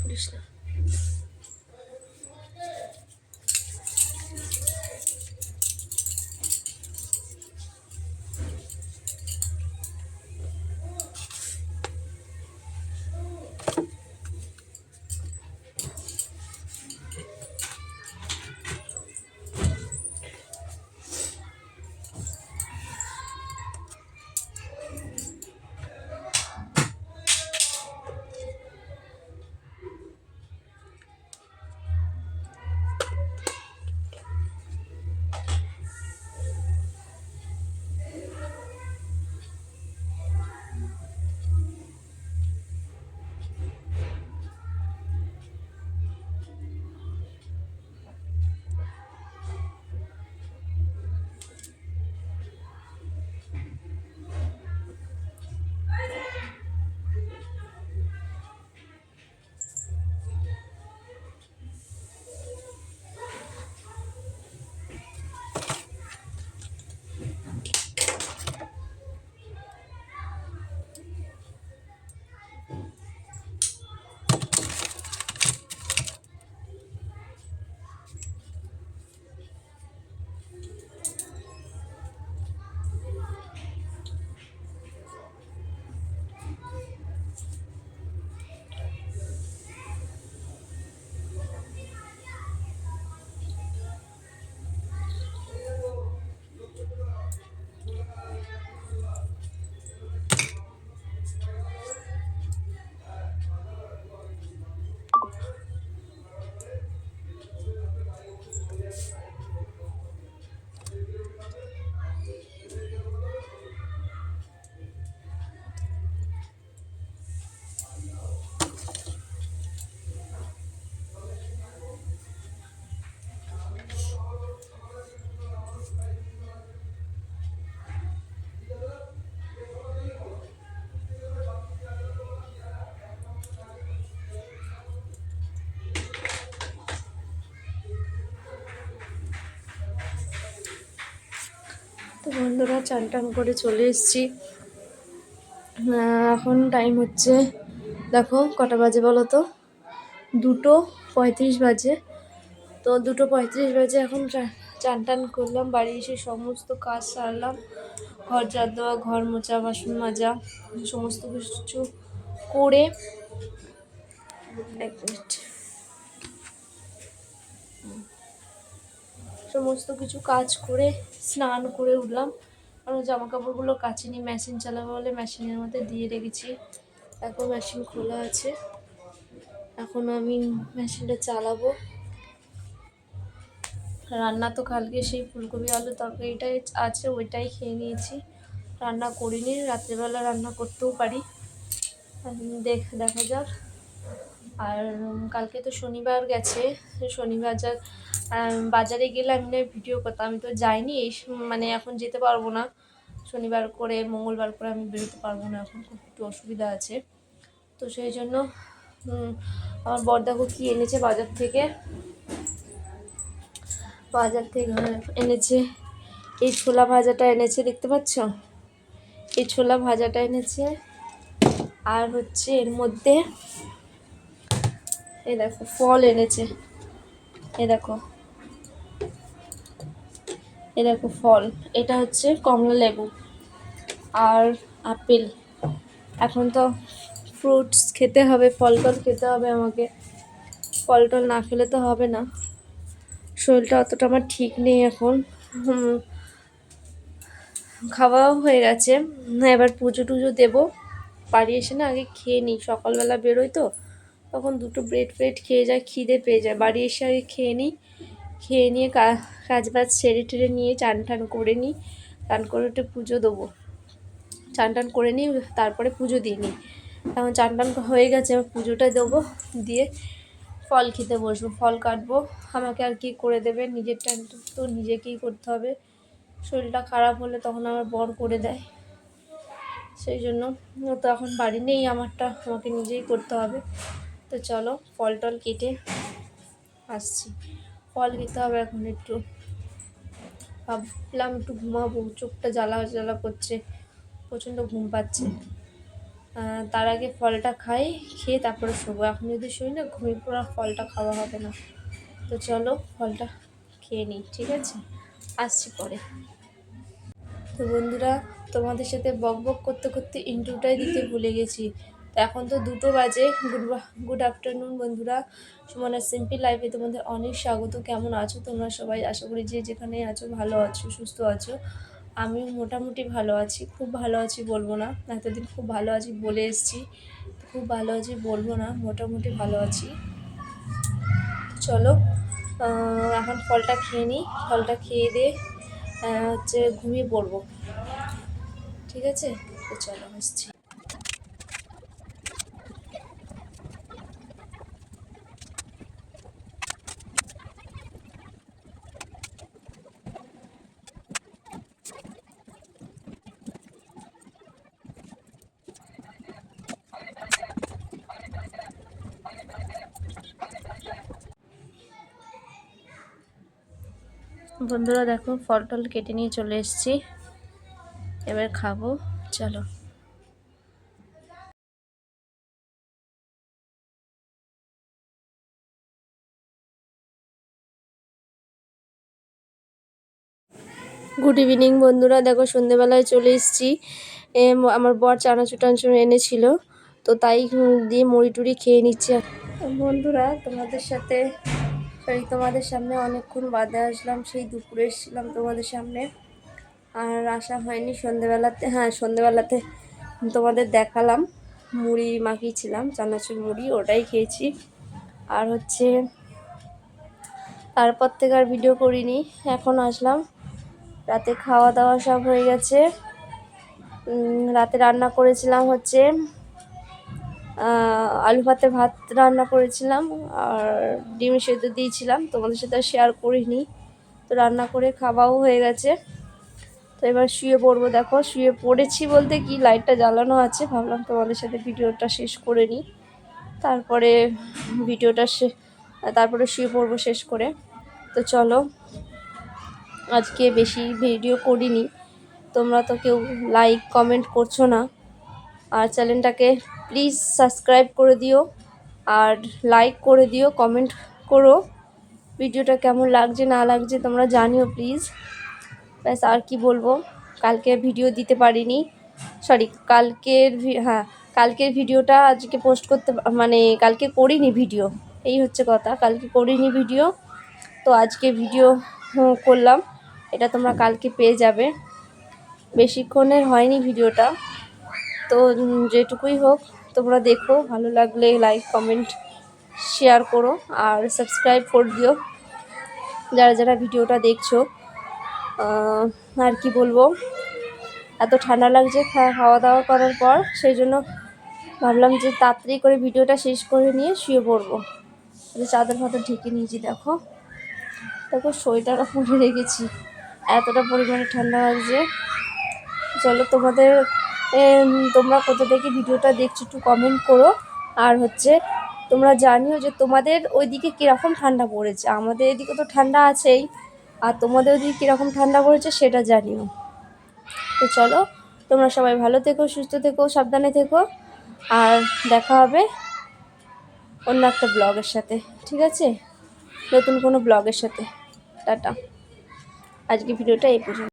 Police না। তো বন্ধুরা, চান টান করে চলে এসেছি। এখন টাইম হচ্ছে, দেখো কটা বাজে বলো তো, 2:35 বাজে। তো 2:35 বাজে, এখন চান টান করলাম, বাড়ি এসে সমস্ত কাজ সারলাম, ঘর ঝাড় দেওয়া, ঘর মোছা, বাসন মাজা, সমস্ত কিছু করে, এক মিনিট, সমস্ত কিছু কাজ করে স্নান করে উঠলাম। আর জামা কাপড়গুলো কাচিনি, মেশিন চালাবো বলে মেশিনের মধ্যে দিয়ে রেখেছি। এখন মেশিন খোলা আছে, এখন আমি মেশিনটা চালাবো। রান্না তো কালকে সেই ফুলকপি আলু তরকারিটাই আছে, ওইটাই খেয়ে নিয়েছি, রান্না করিনি। রাত্রেবেলা রান্না করতেও পারি, দেখা যাক। আর কালকে তো শনিবার গেছে, শনিবার বাজারে গেলে আমি না ভিডিও করতাম, আমি তো যাইনি, মানে এখন যেতে পারবো না। শনিবার করে মঙ্গলবার করে আমি বেরোতে পারবো না, এখন খুব একটু অসুবিধা আছে। তো সেই জন্য আমার বর দেখো কী এনেছে বাজার থেকে এনেছে, এই ছোলা ভাজাটা এনেছে, দেখতে পাচ্ছ, এই ছোলা ভাজাটা এনেছে। আর হচ্ছে এর মধ্যে এই দেখো ফল এনেছে, এই দেখো ফল, এটা হচ্ছে কমলা লেবু আর আপেল। এখন তো ফ্রুটস খেতে হবে, ফল টল খেতে হবে আমাকে, ফল টল না খেলে তো হবে না। শরীরটা অতটা আমার ঠিক নেই এখন, খাওয়াও হয়ে গেছে, এবার পুজো টুজো দেবো। বাড়ি এসে না আগে খেয়ে নিই, সকালবেলা বেরোই তো তখন দুটো ব্রেড ফ্রেড খেয়ে যায়, খিদে পেয়ে যায়। বাড়ি এসে আগে খেয়ে নিই, খেয়ে নিয়ে কাজ বাজ সেরে টেরে নিয়ে চান টান করে নিই, চান করে উঠে পুজো দেবো, চান টান করে নিই, তারপরে পুজো দিয়ে নিই। এখন চান টান হয়ে গেছে, এবার পুজোটা দেবো, দিয়ে ফল খেতে বসবো, ফল কাটবো। আমাকে আর কি করে দেবে, নিজের টাইম তো নিজেকেই করতে হবে। শরীরটা খারাপ হলে তখন আমার বর করে দেয়, সেই জন্য ও তো এখন বাড়ি নেই, আমাকে নিজেই করতে হবে। তো চলো ফল টল কেটে আসছি, ফল খেতে হবে এখন। একটু ভাবলাম একটু ঘুমাবো, চোখটা জ্বালা জ্বালা করছে, প্রচণ্ড ঘুম পাচ্ছে। তার আগে ফলটা খাই, খেয়ে তারপরে শোবো। এখন যদি শুই না ঘুমিয়ে পড়া, ফলটা খাওয়া হবে না। তো চলো ফলটা খেয়ে নিই, ঠিক আছে? আসছি পরে। তো বন্ধুরা, তোমাদের সাথে বক বক করতে করতে ইন্ট্রোটাই দিতে ভুলে গেছি। তো এখন তো 2টো বাজে। গুড আফটারনুন বন্ধুরা, সুমনার সিম্পল লাইফে তোমাদের অনেক স্বাগত। কেমন আছো তোমরা সবাই? আশা করি যে যেখানে আছো ভালো আছো, সুস্থ আছো। আমিও মোটামুটি ভালো আছি, খুব ভালো আছি বলবো না, এতদিন খুব ভালো আছি বলে এসেছি, খুব ভালো আছি বলবো না, মোটামুটি ভালো আছি। চলো এখন ফলটা খেয়ে নিই, ফলটা খেয়ে দিয়ে হচ্ছে ঘুমিয়ে পড়বো, ঠিক আছে? তো চলো আসছি। বন্ধুরা দেখো, ফল টল কেটে নিয়ে চলে এসেছি, এবার খাবো, চলো। গুড ইভিনিং বন্ধুরা, দেখো সন্ধেবেলায় চলে এসেছি। আমার বর চানাচুর টানাচুর এনেছিল, তো তাই দিয়ে মুড়ি টুড়ি খেয়ে নিচ্ছি। বন্ধুরা তোমাদের সামনে অনেকক্ষণ বাদে আসলাম, সেই দুপুরে এসেছিলাম তোমাদের সামনে, আর আসা হয়নি। সন্ধেবেলাতে তোমাদের দেখালাম, মুড়ি মাখিয়েছিলাম, চানাচুর মুড়ি, ওটাই খেয়েছি। আর হচ্ছে তারপর থেকে আর ভিডিও করিনি, এখন আসলাম। রাতে খাওয়া দাওয়া সব হয়ে গেছে। রাতে রান্না করেছিলাম হচ্ছে আলু ভাত রান্না করেছিলাম, আর ডিম সেদ্ধ দিয়েছিলাম, তোমাদের সাথে শেয়ার করিনি। তো রান্না করে খাওয়াও হয়ে গেছে। তো এবার শুয়ে পড়বো। দেখো শুয়ে পড়েছি বলতে কি, লাইটটা জ্বালানো আছে, ভাবলাম তোমাদের সাথে ভিডিওটা শেষ করে নিই, তারপরে তারপরে শুয়ে পড়বো শেষ করে। তো চলো, আজকে বেশি ভিডিও করিনি, তোমরা তো কেউ লাইক কমেন্ট করছো না, আর চ্যানেলটাকে প্লিজ সাবস্ক্রাইব করে দিও, আর লাইক করে দিও, কমেন্ট করো ভিডিওটা কেমন লাগছে না লাগছে তোমরা জানিও প্লিজ। ব্যাস, আর কি বলবো। কালকে ভিডিও দিতে পারিনি, সরি কালকের ভিডিওটা আজকে পোস্ট করতে, মানে কালকে করিনি ভিডিও, এই হচ্ছে কথা, কালকে করিনি ভিডিও। তো আজকে ভিডিও করলাম, এটা তোমরা কালকে পেয়ে যাবে। বেশিক্ষণের হয়নি ভিডিওটা, তো যেটুকুই হোক তোমরা দেখো, ভালো লাগলে লাইক কমেন্ট শেয়ার করো, আর সাবস্ক্রাইব করে দিও যারা যারা ভিডিওটা দেখছো। আর কি বলবো, এত ঠান্ডা লাগছে খাওয়া দাওয়া করার পর, সেই জন্য ভাবলাম যে তাড়াতাড়ি করে ভিডিওটা শেষ করে নিয়ে শুয়ে পড়বো। চাদর ফাদর ঢেকে নিয়েছি, দেখো দেখো সোয়েটারও পরে রেখেছি, এতটা পরিমাণে ঠান্ডা লাগছে। চলো তোমরা কোথা থেকে ভিডিওটা দেখছো একটু কমেন্ট করো, আর হচ্ছে তোমরা জানিও যে তোমাদের ওইদিকে কীরকম ঠান্ডা পড়েছে। আমাদের এদিকে তো ঠান্ডা আছেই, আর তোমাদের ওইদিকে কীরকম ঠান্ডা পড়েছে সেটা জানিও। তো চলো, তোমরা সবাই ভালো থেকো, সুস্থ থেকো, সাবধানে থেকো, আর দেখা হবে অন্য একটা ব্লগের সাথে, ঠিক আছে? নতুন কোনো ব্লগের সাথে। টাটা, আজকে ভিডিওটা এই পর্যন্ত।